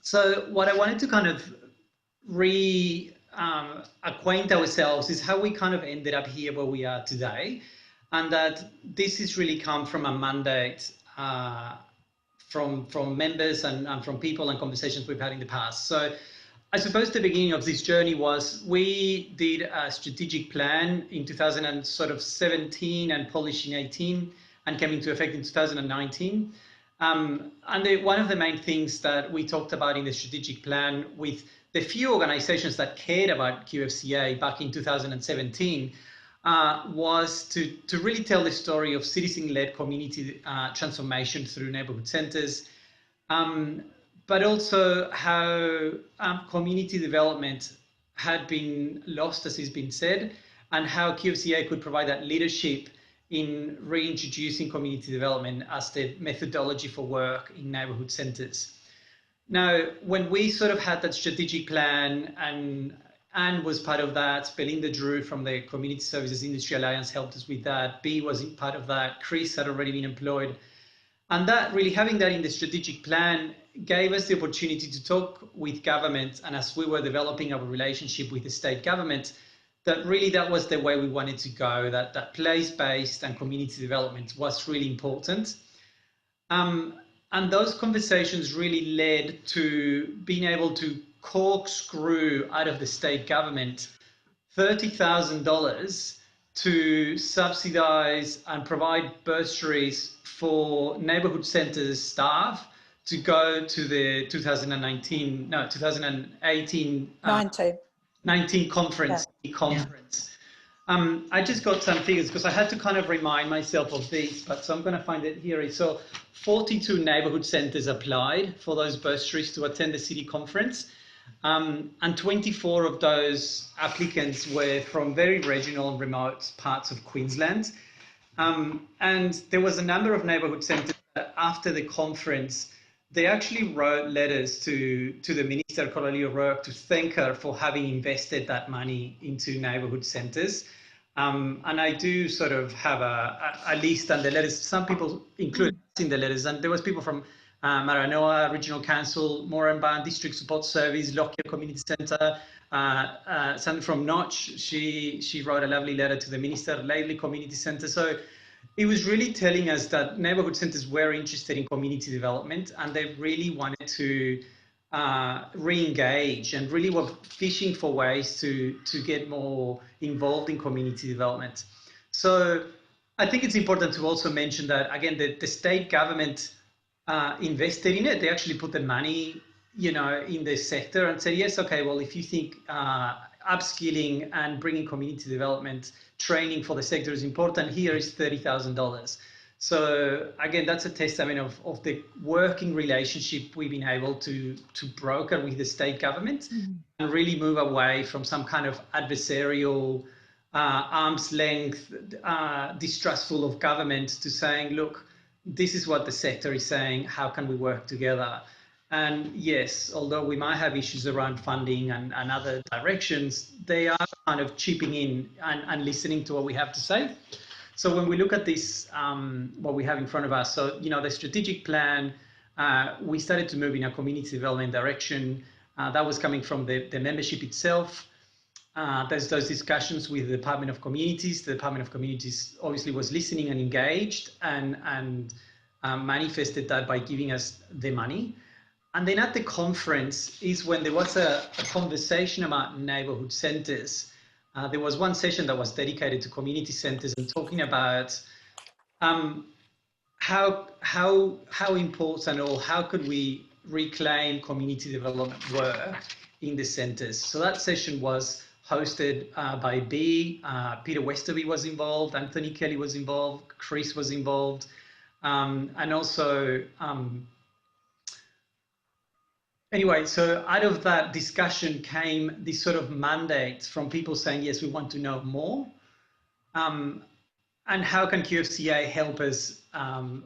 So what I wanted to kind of acquaint ourselves is how we kind of ended up here where we are today, and that this has really come from a mandate from members and from people and conversations we've had in the past. So I suppose the beginning of this journey was we did a strategic plan in 2017 and polished in 18 and came into effect in 2019. And one of the main things that we talked about in the strategic plan with the few organizations that cared about QFCA back in 2017 was to really tell the story of citizen-led community transformation through neighborhood centers, but also how community development had been lost, as has been said, and how QFCA could provide that leadership in reintroducing community development as the methodology for work in neighborhood centers. Now, when we sort of had that strategic plan, and Anne was part of that, Belinda Drew from the Community Services Industry Alliance helped us with that, B was part of that, Chris had already been employed. And that really having that in the strategic plan gave us the opportunity to talk with government, and as we were developing our relationship with the state government, that really that was the way we wanted to go, that place-based and community development was really important. And those conversations really led to being able to corkscrew out of the state government $30,000 to subsidize and provide bursaries for neighborhood centers staff to go to the 2018 conference. Yeah. I just got some figures because I had to kind of remind myself of these, but so I'm going to find it here. So 42 neighborhood centers applied for those bursaries to attend the city conference. And 24 of those applicants were from very regional and remote parts of Queensland. And there was a number of neighborhood centers that after the conference, they actually wrote letters to the Minister, Coralie O'Rourke, to thank her for having invested that money into neighborhood centers. And I do sort of have a list and the letters. Some people include in the letters, and there was people from Maranoa Regional Council, Moranbah District Support Service, Lockyer Community Centre, something from Notch. She wrote a lovely letter to the Minister, Lately Community Centre. So it was really telling us that neighbourhood centres were interested in community development, and they really wanted to re-engage and really were fishing for ways to get more involved in community development. So I think it's important to also mention that, again, the state government invested in it. They actually put the money, in the sector and said, yes, okay, well, if you think upskilling and bringing community development training for the sector is important, here is $30,000. So again, that's a testament of the working relationship we've been able to broker with the state government and really move away from some kind of adversarial, arm's length, distrustful of government, to saying, look, this is what the sector is saying, how can we work together? And yes, although we might have issues around funding and other directions, they are kind of chipping in and listening to what we have to say. So when we look at this, what we have in front of us, so, the strategic plan, we started to move in a community development direction. That was coming from the membership itself. There's those discussions with the Department of Communities. The Department of Communities obviously was listening and engaged and manifested that by giving us the money. And then at the conference is when there was a conversation about neighbourhood centres. There was one session that was dedicated to community centres and talking about how important, or how could we reclaim community development work in the centres. So that session was hosted by B, Peter Westerby was involved, Anthony Kelly was involved, Chris was involved, and also anyway, so out of that discussion came this sort of mandate from people saying, yes, we want to know more. And how can QFCA help us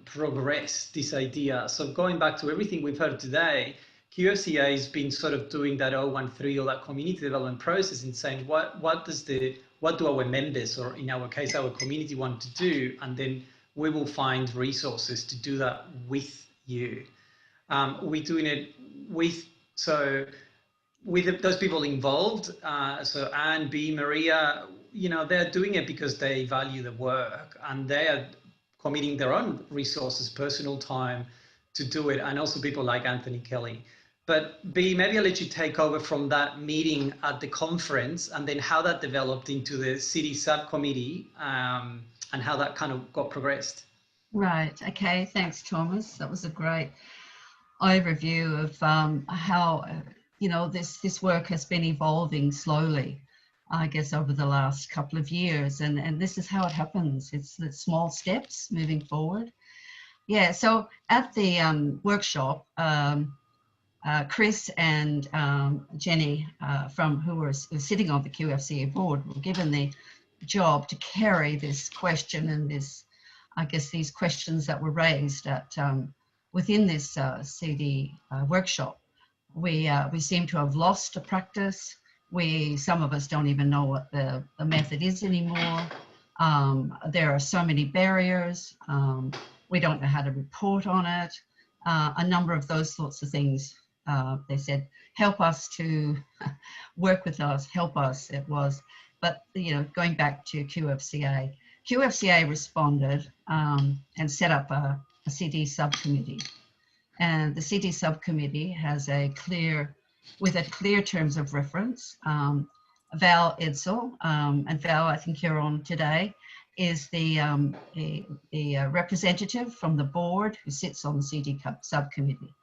progress this idea? So going back to everything we've heard today, QFCA has been sort of doing that 013 or that community development process and saying, what do our members, or in our case, our community, want to do? And then we will find resources to do that with you. we're doing it with those people involved. So Anne, B, Maria, they're doing it because they value the work and they are committing their own resources, personal time to do it, and also people like Anthony Kelly. But B, maybe I'll let you take over from that meeting at the conference and then how that developed into the city subcommittee and how that kind of got progressed. Right. Okay. Thanks, Thomas. That was a great overview of how this work has been evolving slowly, I guess, over the last couple of years, and this is how it happens. It's the small steps moving forward. Yeah. So at the workshop, Chris and Jenny, who were sitting on the QFCA board, were given the job to carry this question and these questions that were raised at within this CD workshop. We seem to have lost a practice. Some of us don't even know what the method is anymore. There are so many barriers. We don't know how to report on it. A number of those sorts of things. They said, help us to work with us, help us, it was. But, going back to QFCA responded and set up a CD subcommittee. And the CD subcommittee has clear terms of reference. Val Edsel, and Val, I think you're on today, is the representative from the board who sits on the CD subcommittee.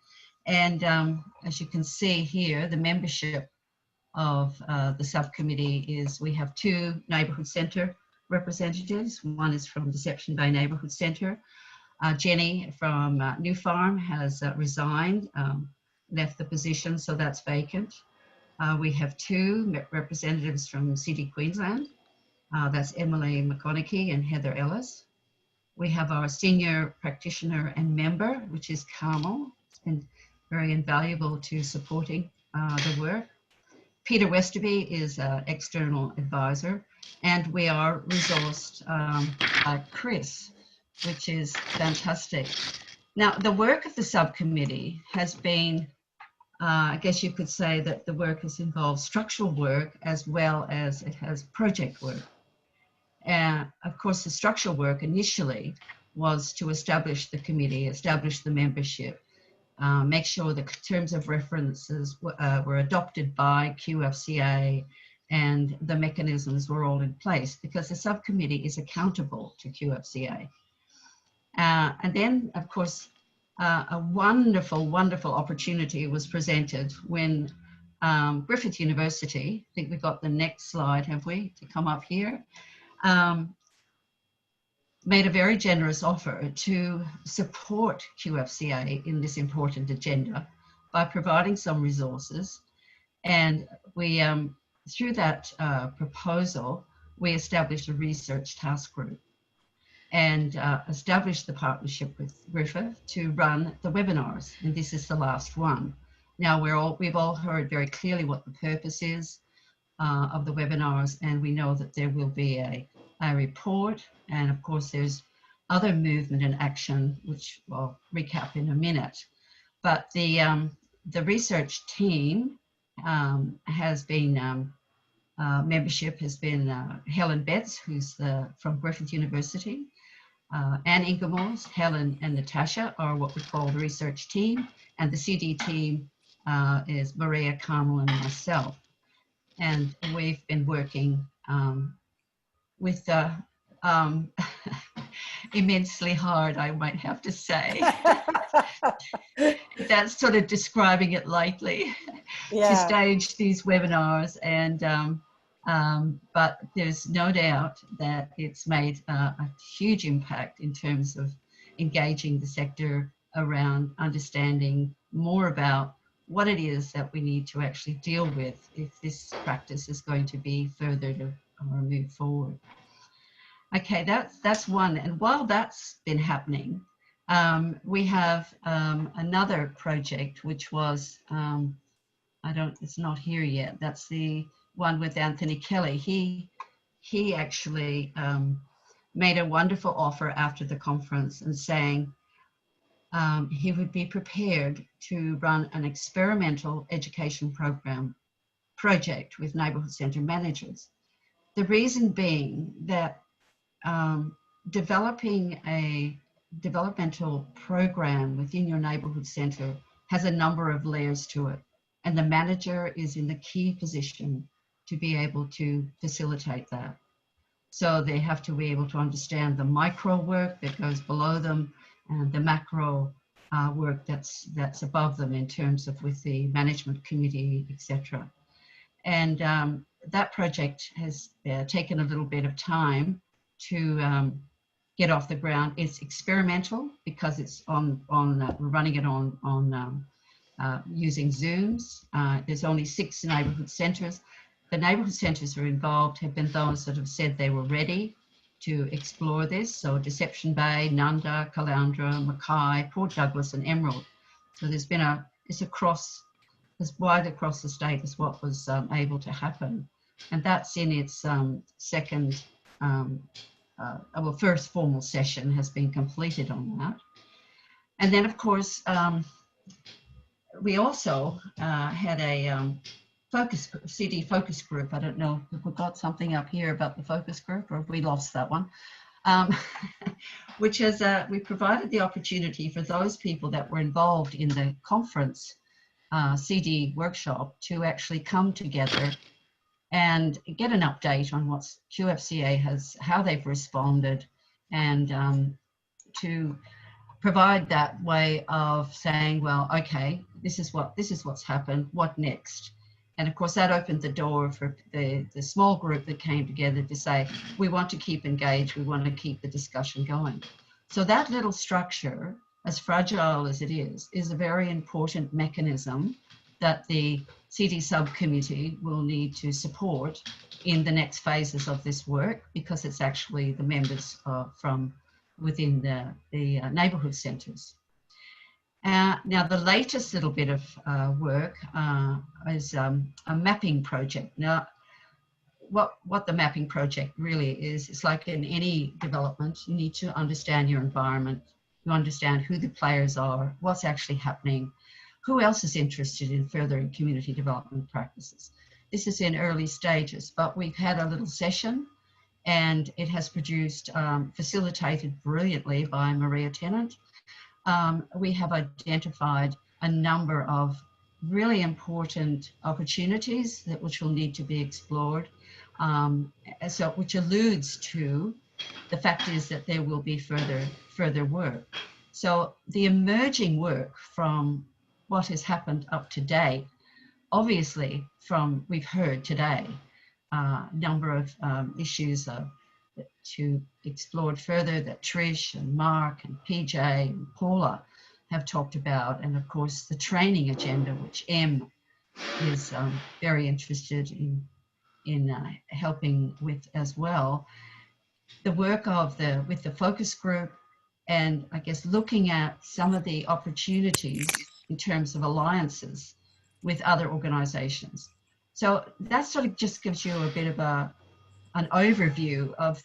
And as you can see here, the membership of the subcommittee we have 2 neighbourhood centre representatives. One is from Deception Bay Neighbourhood Centre. Jenny from New Farm has resigned, left the position, so that's vacant. We have 2 representatives from City Queensland. That's Emily McConaughey and Heather Ellis. We have our senior practitioner and member, which is Carmel. It's been very invaluable to supporting the work. Peter Westerby is an external advisor, and we are resourced by Chris, which is fantastic. Now, the work of the subcommittee has been, I guess you could say that the work has involved structural work as well as it has project work. And of course, the structural work initially was to establish the committee, establish the membership, make sure the terms of references were adopted by QFCA and the mechanisms were all in place, because the subcommittee is accountable to QFCA. And then, of course, a wonderful, wonderful opportunity was presented when Griffith University, I think we've got the next slide, have we, to come up here, made a very generous offer to support QFCA in this important agenda by providing some resources. And we, through that proposal, we established a research task group and established the partnership with Griffith to run the webinars. And this is the last one. Now we've all heard very clearly what the purpose is of the webinars, and we know that there will be a report, and of course there's other movement and action, which I'll recap in a minute. But the research team has been, membership has been Helen Betts, who's from Griffith University, Anne Ingemores, Helen and Natasha are what we call the research team, and the CD team is Maria, Carmel and myself. And we've been working with immensely hard, I might have to say. That's sort of describing it lightly, to stage these webinars. And but there's no doubt that it's made a huge impact in terms of engaging the sector around understanding more about what it is that we need to actually deal with if this practice is going to be furthered or move forward. Okay, that's one. And while that's been happening, we have another project, which was, it's not here yet. That's the one with Anthony Kelly. He actually made a wonderful offer after the conference and saying, he would be prepared to run an experimental education project with neighbourhood centre managers. The reason being that developing a developmental program within your neighbourhood centre has a number of layers to it, and the manager is in the key position to be able to facilitate that. So they have to be able to understand the micro work that goes below them and the macro work that's above them in terms of with the management committee, etc. And that project has taken a little bit of time to get off the ground. It's experimental because it's we're running it on using Zooms. There's only 6 neighbourhood centres. The neighbourhood centres who are involved have been those that have said they were ready to explore this. So Deception Bay, Nunda, Caloundra, Mackay, Port Douglas and Emerald. So there's been it's as wide across the state as what was able to happen. And that's in its second, first formal session has been completed on that. And then of course, we also had a CD focus group. I don't know if we've got something up here about the focus group or if we lost that one, which is we provided the opportunity for those people that were involved in the conference CD workshop to actually come together and get an update on what QFCA has, how they've responded, and to provide that way of saying, well, okay, this is what's happened, what next? And of course that opened the door for the small group that came together to say, we want to keep engaged, we want to keep the discussion going. So that little structure, as fragile as it is a very important mechanism that the CD subcommittee will need to support in the next phases of this work, because it's actually the members from within the neighbourhood centres. Now, the latest little bit of work is a mapping project. Now, what the mapping project really is, it's like in any development, you need to understand your environment, you understand who the players are, what's actually happening, who else is interested in furthering community development practices. This is in early stages, but we've had a little session and it has produced, facilitated brilliantly by Maria Tennant. We have identified a number of really important opportunities which will need to be explored, which alludes to the fact is that there will be further work. So the emerging work from what has happened up to date, obviously from we've heard today, number of issues to explore further that Trish and Mark and PJ and Paula have talked about, and of course the training agenda, which Em is very interested in helping with as well. The work of with the focus group, and I guess looking at some of the opportunities in terms of alliances with other organisations. So that sort of just gives you a bit of an overview of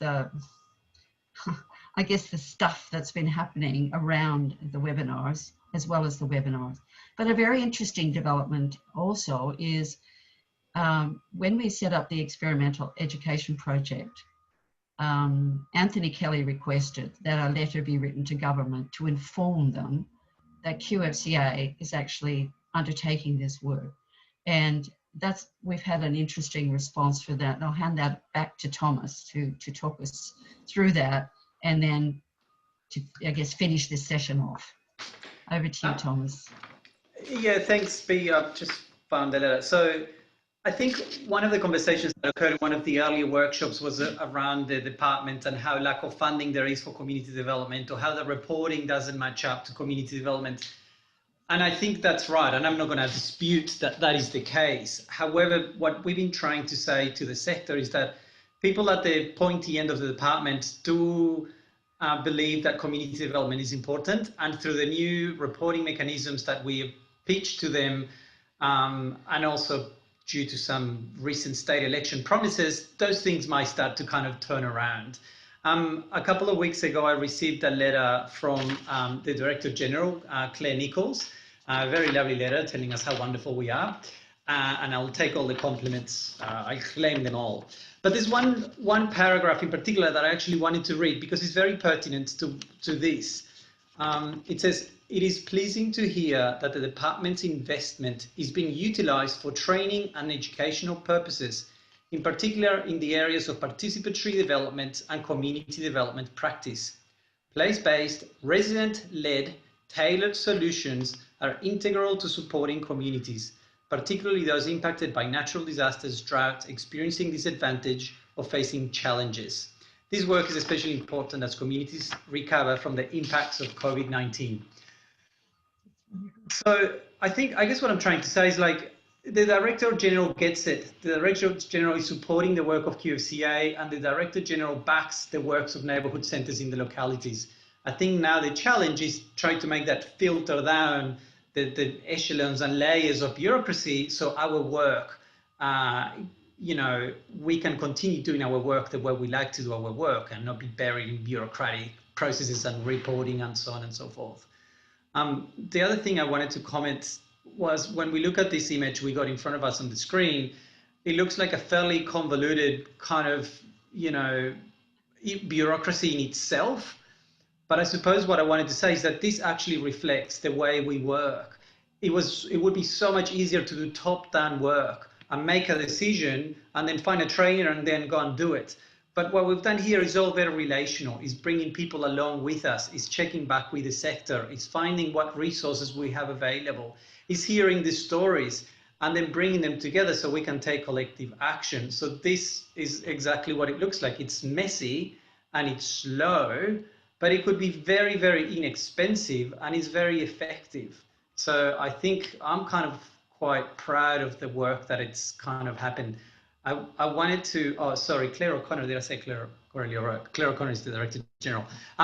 I guess the stuff that's been happening around the webinars as well as the webinars. But a very interesting development also is when we set up the experimental education project, Anthony Kelly requested that a letter be written to government to inform them that QFCA is actually undertaking this work. And we've had an interesting response for that. And I'll hand that back to Thomas to talk us through that, and then to, I guess, finish this session off. Over to you, Thomas. Yeah, thanks, B. I've just found the letter. So I think one of the conversations that occurred in one of the earlier workshops was around the department and how lack of funding there is for community development, or how the reporting doesn't match up to community development. And I think that's right, and I'm not going to dispute that that is the case. However, what we've been trying to say to the sector is that people at the pointy end of the department do believe that community development is important, and through the new reporting mechanisms that we have pitched to them, and also due to some recent state election promises, those things might start to kind of turn around. A couple of weeks ago, I received a letter from the Director General, Claire Nichols, a very lovely letter telling us how wonderful we are. And I'll take all the compliments. I claim them all. But there's one paragraph in particular that I actually wanted to read because it's very pertinent to this. It says, "It is pleasing to hear that the department's investment is being utilised for training and educational purposes, in particular in the areas of participatory development and community development practice. Place-based, resident-led, tailored solutions are integral to supporting communities, particularly those impacted by natural disasters, drought, experiencing disadvantage, or facing challenges. This work is especially important as communities recover from the impacts of COVID-19. So I guess what I'm trying to say is, like, the Director General gets it. The Director General is supporting the work of QFCA, and the Director General backs the works of neighbourhood centres in the localities. I think now the challenge is trying to make that filter down the echelons and layers of bureaucracy, so our work, we can continue doing our work the way we like to do our work and not be buried in bureaucratic processes and reporting and so on and so forth. The other thing I wanted to comment was, when we look at this image we got in front of us on the screen, it looks like a fairly convoluted kind of, bureaucracy in itself. But I suppose what I wanted to say is that this actually reflects the way we work. It would be so much easier to do top-down work and make a decision and then find a trainer and then go and do it. But what we've done here is all very relational, is bringing people along with us, is checking back with the sector, is finding what resources we have available, is hearing the stories and then bringing them together so we can take collective action. So this is exactly what it looks like. It's messy and it's slow, but it could be very, very inexpensive and is very effective. So I think I'm kind of quite proud of the work that it's kind of happened. I wanted to, Claire O'Connor, did I say Claire? Claire O'Connor is the Director General.